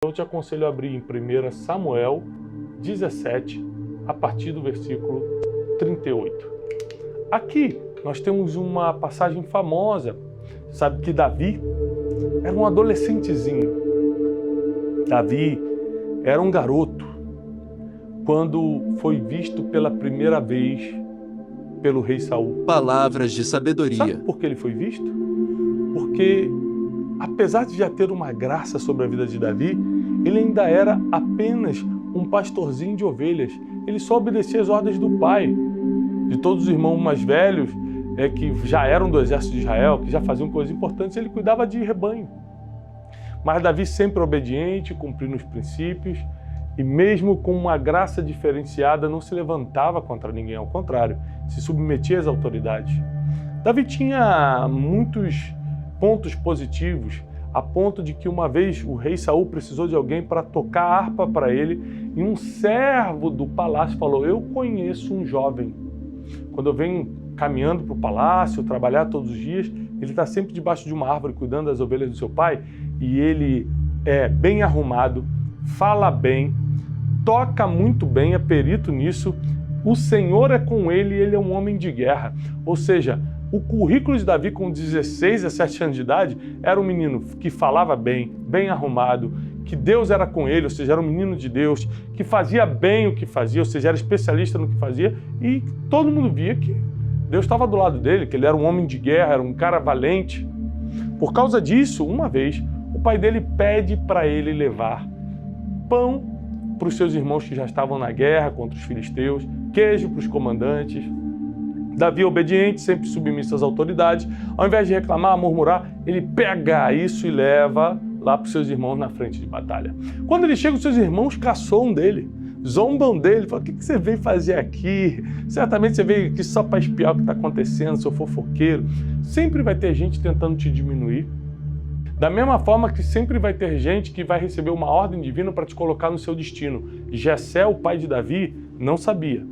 Eu te aconselho a abrir em 1 Samuel 17, a partir do versículo 38. Aqui nós temos uma passagem famosa. Sabe que Davi era um adolescentezinho. Davi era um garoto quando foi visto pela primeira vez pelo rei Saul. Palavras de sabedoria. Sabe por que ele foi visto? Porque, apesar de já ter uma graça sobre a vida de Davi, ele ainda era apenas um pastorzinho de ovelhas. Ele só obedecia às ordens do pai, de todos os irmãos mais velhos, que já eram do exército de Israel, que já faziam coisas importantes. Ele cuidava de rebanho. Mas Davi sempre obediente, cumprindo os princípios, e mesmo com uma graça diferenciada, não se levantava contra ninguém, ao contrário, se submetia às autoridades. Davi tinha muitos pontos positivos, a ponto de que uma vez o rei Saul precisou de alguém para tocar a harpa para ele, e um servo do palácio falou: eu conheço um jovem. Quando eu venho caminhando para o palácio, trabalhar todos os dias, ele está sempre debaixo de uma árvore cuidando das ovelhas do seu pai, e ele é bem arrumado, fala bem, toca muito bem, é perito nisso, o Senhor é com ele e ele é um homem de guerra. Ou seja, o currículo de Davi com 16, 17 anos de idade era um menino que falava bem, bem arrumado, que Deus era com ele, ou seja, era um menino de Deus, que fazia bem o que fazia, ou seja, era especialista no que fazia, e todo mundo via que Deus estava do lado dele, que ele era um homem de guerra, era um cara valente. Por causa disso, uma vez, o pai dele pede para ele levar pão para os seus irmãos que já estavam na guerra contra os filisteus, queijo para os comandantes. Davi, obediente, sempre submisso às autoridades, ao invés de reclamar, murmurar, ele pega isso e leva lá para os seus irmãos na frente de batalha. Quando ele chega, os seus irmãos caçoam dele, zombam dele, falam: o que você veio fazer aqui? Certamente você veio aqui só para espiar o que está acontecendo, seu fofoqueiro. Sempre vai ter gente tentando te diminuir. Da mesma forma que sempre vai ter gente que vai receber uma ordem divina para te colocar no seu destino. Jessé, o pai de Davi, não sabia.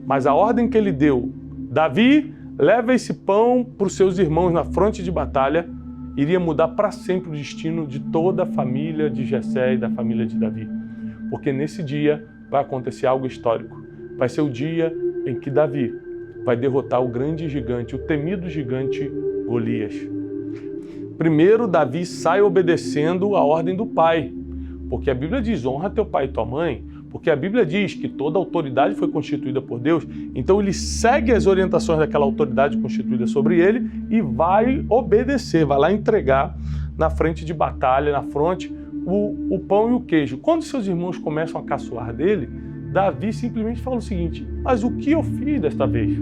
Mas a ordem que ele deu: Davi, leva esse pão para os seus irmãos na fronte de batalha, iria mudar para sempre o destino de toda a família de Jessé e da família de Davi. Porque nesse dia vai acontecer algo histórico. Vai ser o dia em que Davi vai derrotar o grande gigante, o temido gigante Golias. Primeiro, Davi sai obedecendo a ordem do pai, porque a Bíblia diz: honra teu pai e tua mãe, porque a Bíblia diz que toda autoridade foi constituída por Deus. Então ele segue as orientações daquela autoridade constituída sobre ele e vai obedecer, vai lá entregar na frente de batalha, na fronte, o pão e o queijo. Quando seus irmãos começam a caçoar dele, Davi simplesmente fala o seguinte: mas o que eu fiz desta vez?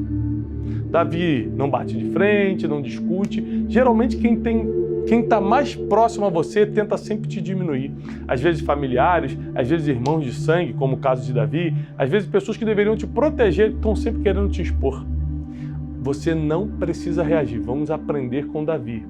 Davi não bate de frente, não discute. Geralmente quem está mais próximo a você tenta sempre te diminuir. Às vezes familiares, às vezes irmãos de sangue, como o caso de Davi, às vezes pessoas que deveriam te proteger estão sempre querendo te expor. Você não precisa reagir. Vamos aprender com Davi.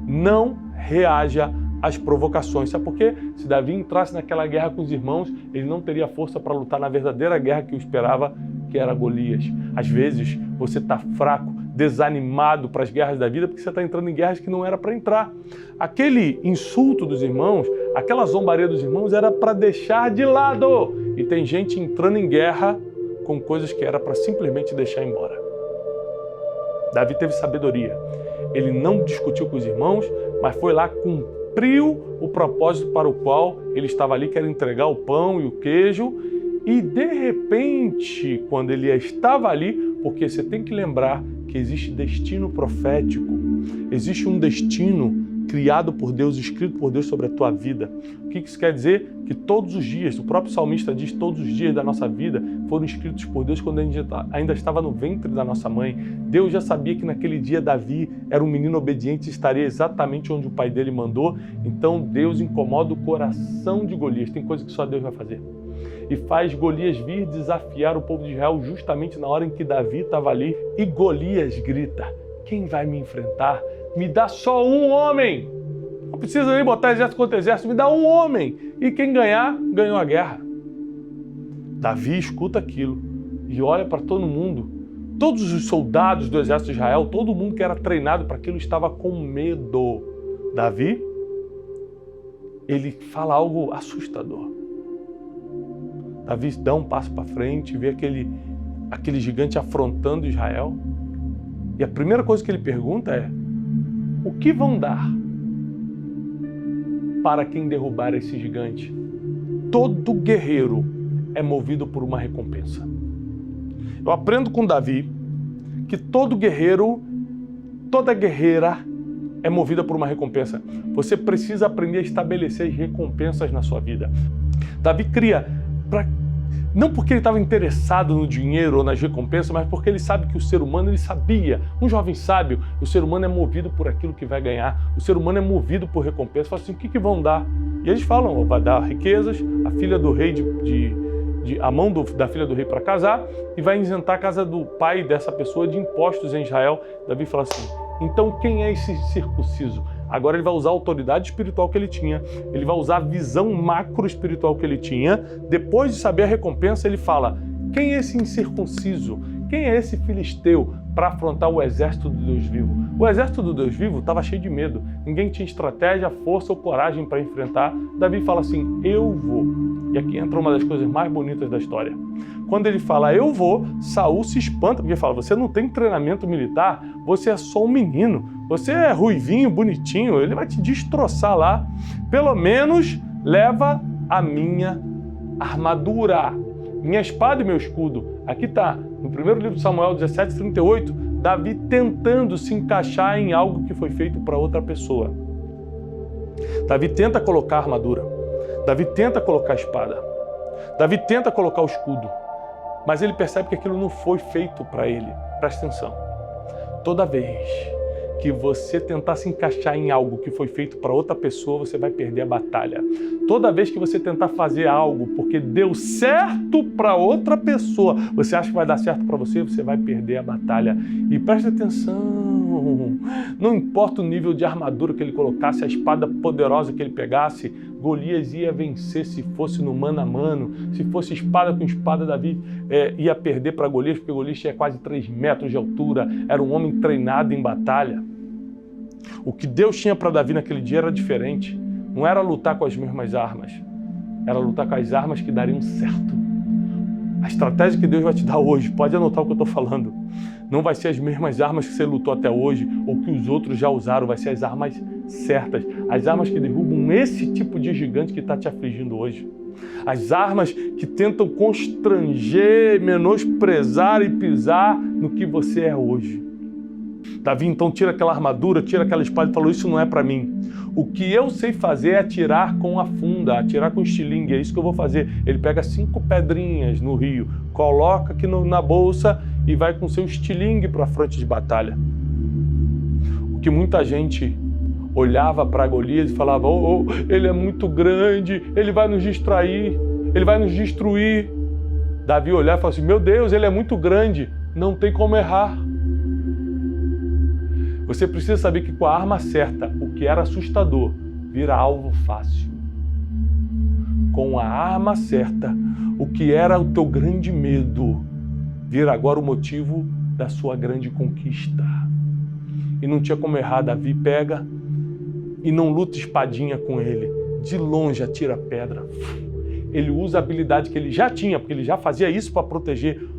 Não reaja às provocações. Sabe por quê? Se Davi entrasse naquela guerra com os irmãos, ele não teria força para lutar na verdadeira guerra que o esperava, que era Golias. Às vezes você está fraco, desanimado para as guerras da vida, porque você está entrando em guerras que não era para entrar. Aquele insulto dos irmãos, aquela zombaria dos irmãos era para deixar de lado. E tem gente entrando em guerra com coisas que era para simplesmente deixar embora. Davi teve sabedoria. Ele não discutiu com os irmãos, mas foi lá, cumpriu o propósito para o qual ele estava ali, que era entregar o pão e o queijo. E de repente, quando ele estava ali, porque você tem que lembrar que existe destino profético, existe um destino criado por Deus, escrito por Deus sobre a tua vida. O que isso quer dizer? Que todos os dias, o próprio salmista diz, todos os dias da nossa vida foram escritos por Deus quando a gente ainda estava no ventre da nossa mãe. Deus já sabia que naquele dia Davi era um menino obediente e estaria exatamente onde o pai dele mandou. Então Deus incomoda o coração de Golias. Tem coisa que só Deus vai fazer. E faz Golias vir desafiar o povo de Israel justamente na hora em que Davi estava ali. E Golias grita: quem vai me enfrentar? Me dá só um homem. Não precisa nem botar exército contra exército, me dá um homem. E quem ganhar, ganhou a guerra. Davi escuta aquilo e olha para todo mundo. Todos os soldados do exército de Israel, todo mundo que era treinado para aquilo estava com medo. Davi ele fala algo assustador. Davi dá um passo para frente, vê aquele gigante afrontando Israel. E a primeira coisa que ele pergunta é: o que vão dar para quem derrubar esse gigante? Todo guerreiro é movido por uma recompensa. Eu aprendo com Davi que todo guerreiro, toda guerreira é movida por uma recompensa. Você precisa aprender a estabelecer as recompensas na sua vida. Davi cria, não porque ele estava interessado no dinheiro ou nas recompensas, mas porque ele sabe que o ser humano, ele sabia, um jovem sábio, o ser humano é movido por aquilo que vai ganhar, o ser humano é movido por recompensa. Fala assim, o que vão dar? E eles falam, vai dar riquezas, a filha do rei a mão da filha do rei para casar, e vai isentar a casa do pai dessa pessoa de impostos em Israel. Davi fala assim, então quem é esse circunciso? Agora ele vai usar a autoridade espiritual que ele tinha, ele vai usar a visão macro espiritual que ele tinha. Depois de saber a recompensa, ele fala, quem é esse incircunciso? Quem é esse filisteu para afrontar o exército do Deus vivo? O exército do Deus vivo estava cheio de medo, ninguém tinha estratégia, força ou coragem para enfrentar. Davi fala assim, eu vou. E aqui entra uma das coisas mais bonitas da história. Quando ele fala, eu vou, Saul se espanta, porque fala, você não tem treinamento militar, você é só um menino, você é ruivinho, bonitinho, ele vai te destroçar lá. Pelo menos leva a minha armadura, minha espada e meu escudo. Aqui está, no primeiro livro de Samuel 17:38, Davi tentando se encaixar em algo que foi feito para outra pessoa. Davi tenta colocar a armadura, Davi tenta colocar a espada, Davi tenta colocar o escudo, mas ele percebe que aquilo não foi feito para ele. Presta atenção, toda vez que você tentar se encaixar em algo que foi feito para outra pessoa, você vai perder a batalha. Toda vez que você tentar fazer algo porque deu certo para outra pessoa, você acha que vai dar certo para você, você vai perder a batalha. E preste atenção, não importa o nível de armadura que ele colocasse, a espada poderosa que ele pegasse, Golias ia vencer se fosse no mano a mano. Se fosse espada com espada, Davi ia perder para Golias, porque Golias tinha quase 3 metros de altura, era um homem treinado em batalha. O que Deus tinha para Davi naquele dia era diferente. Não era lutar com as mesmas armas, era lutar com as armas que dariam certo. A estratégia que Deus vai te dar hoje, pode anotar o que eu estou falando, não vai ser as mesmas armas que você lutou até hoje ou que os outros já usaram, vai ser as armas certas, as armas que derrubam esse tipo de gigante que está te afligindo hoje. As armas que tentam constranger, menosprezar e pisar no que você é hoje. Davi então tira aquela armadura, tira aquela espada e falou, isso não é para mim. O que eu sei fazer é atirar com a funda, atirar com estilingue, é isso que eu vou fazer. Ele pega 5 pedrinhas no rio, coloca aqui na bolsa e vai com seu estilingue para a frente de batalha. O que muita gente olhava para Golias e falava, ele é muito grande, ele vai nos distrair, ele vai nos destruir. Davi olhava e falava assim, meu Deus, ele é muito grande, não tem como errar. Você precisa saber que com a arma certa, o que era assustador vira alvo fácil. Com a arma certa, o que era o teu grande medo vira agora o motivo da sua grande conquista. E não tinha como errar, Davi pega e não luta espadinha com ele. De longe atira pedra. Ele usa a habilidade que ele já tinha, porque ele já fazia isso para proteger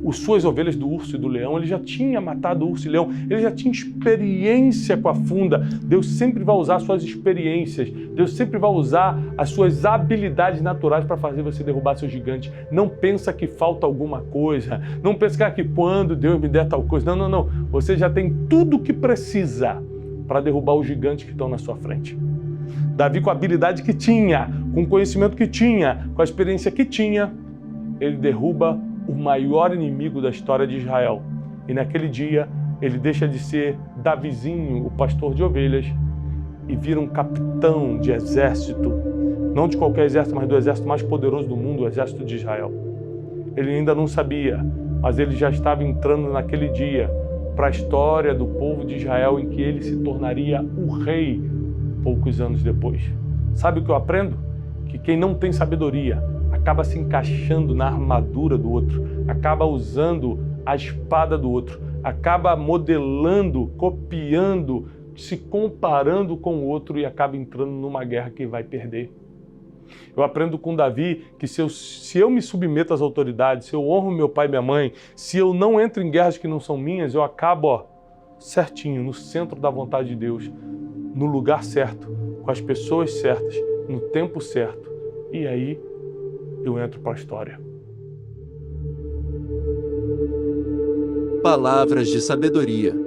as suas ovelhas do urso e do leão. Ele já tinha matado o urso e leão, ele já tinha experiência com a funda. Deus sempre vai usar as suas experiências, Deus sempre vai usar as suas habilidades naturais para fazer você derrubar seu gigante. Não pensa que falta alguma coisa, não pensa que quando Deus me der tal coisa, não, você já tem tudo o que precisa para derrubar os gigantes que estão na sua frente. Davi, com a habilidade que tinha, com o conhecimento que tinha, com a experiência que tinha, ele derruba o maior inimigo da história de Israel. E naquele dia, ele deixa de ser Davizinho, o pastor de ovelhas, e vira um capitão de exército, não de qualquer exército, mas do exército mais poderoso do mundo, o exército de Israel. Ele ainda não sabia, mas ele já estava entrando naquele dia para a história do povo de Israel, em que ele se tornaria o rei poucos anos depois. Sabe o que eu aprendo? Que quem não tem sabedoria acaba se encaixando na armadura do outro, acaba usando a espada do outro, acaba modelando, copiando se comparando com o outro e acaba entrando numa guerra que vai perder. Eu aprendo com Davi que se eu me submeto às autoridades, se eu honro meu pai e minha mãe, se eu não entro em guerras que não são minhas, eu acabo certinho, no centro da vontade de Deus, no lugar certo, com as pessoas certas, no tempo certo. E aí eu entro para a história. Palavras de sabedoria.